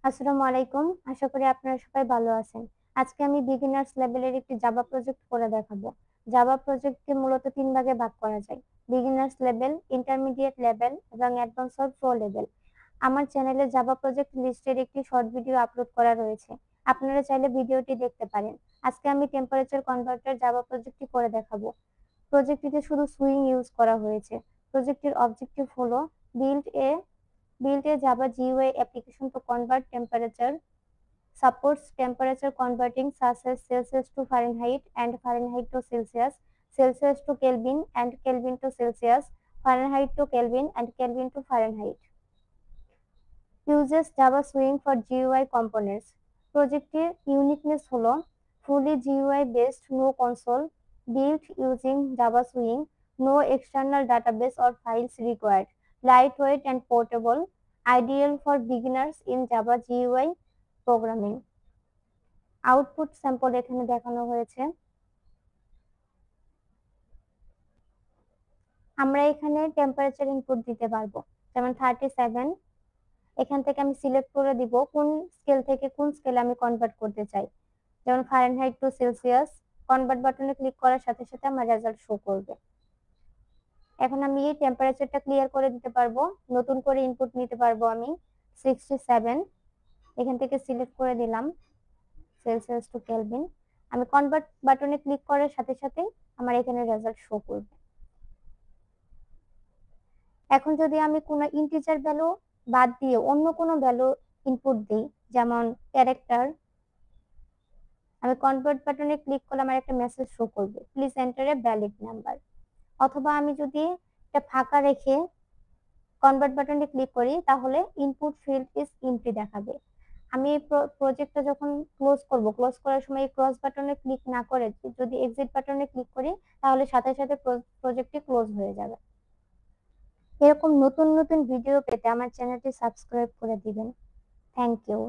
আসসালামু আলাইকুম। আশা করি আপনারা সবাই ভালো আছেন। আজকে আমি বিগিনার্স লেভেলের একটি জাভা প্রজেক্ট করে দেখাবো। জাভা প্রজেক্টকে মূলত ৩ ভাগে ভাগ করা যায়। বিগিনার্স লেভেল, ইন্টারমিডিয়েট লেভেল এবং অ্যাডভান্স অর প্রো লেভেল। আমার চ্যানেলে জাভা প্রজেক্ট লিস্টের একটি শর্ট ভিডিও আপলোড করা রয়েছে। আপনারা চাইলে ভিডিওটি দেখতে পারেন। আজকে আমি টেম্পারেচার কনভার্টার জাভা প্রজেক্টটি করে দেখাবো। প্রজেক্টটিতে শুধু সুইং ইউজ করা হয়েছে। প্রজেক্টের অবজেক্টিভ হলো build a build a Java GUI application to convert temperature, supports temperature converting such as Celsius to Fahrenheit and Fahrenheit to Celsius, Celsius to Kelvin and Kelvin to Celsius, Fahrenheit to Kelvin and Kelvin to Fahrenheit. Uses Java Swing for GUI components. প্রজেক্টের uniqueness হলো fully GUI based, no console, built using Java Swing, no external database or files required, lightweight and portable, ideal for beginners in Java GUI programming. Output sample এখানে দেখানো হয়েছে। আমরা এখানে temperature input দিতে পারবো, যেমন 37। এখান থেকে আমি সিলেক্ট করে দিব কোন স্কেল থেকে কোন স্কেলে আমি কনভার্ট করতে চাই, যেমন ফারেনহাইট টু সেলসিয়াস। কনভার্ট বাটনে ক্লিক করার সাথে সাথে আমার রেজাল্ট শো করবে। এখন আমি এই টেম্পারেচারটা ক্লিয়ার করে দিতে পারবো, নতুন করে ইনপুট নিতে পারবো আমি 67। এখান থেকে সিলেক্ট করে দিলাম সেলসিয়াস টু কেলভিন। আমি কনভার্ট বাটনে ক্লিক করার সাথে সাথে আমার এখানে রেজাল্ট শো করবে। এখন যদি আমি কোনো ইন্টিজার ভ্যালু বাদ দিয়ে অন্য কোনো ভ্যালু ইনপুট দিই, যেমন ক্যারেক্টার, আমি কনভার্ট বাটনে ক্লিক করলে আমার একটা মেসেজ শো করবে, please enter a valid number. অথবা আমি যদি এটা ফাঁকা রেখে কনভার্ট বাটনে ক্লিক করি, তাহলে ইনপুট ফিল্ড ইজ এমপ্টি দেখাবে। আমি এই প্রজেক্টটা যখন ক্লোজ করব, ক্লোজ করার সময় এই ক্রস বাটনে ক্লিক না করে যদি এক্সিট বাটনে ক্লিক করি, তাহলে সাথে সাথে প্রজেক্টটি ক্লোজ হয়ে যাবে। এরকম নতুন নতুন ভিডিও পেতে আমার চ্যানেলটি সাবস্ক্রাইব করে দিবেন। Thank you.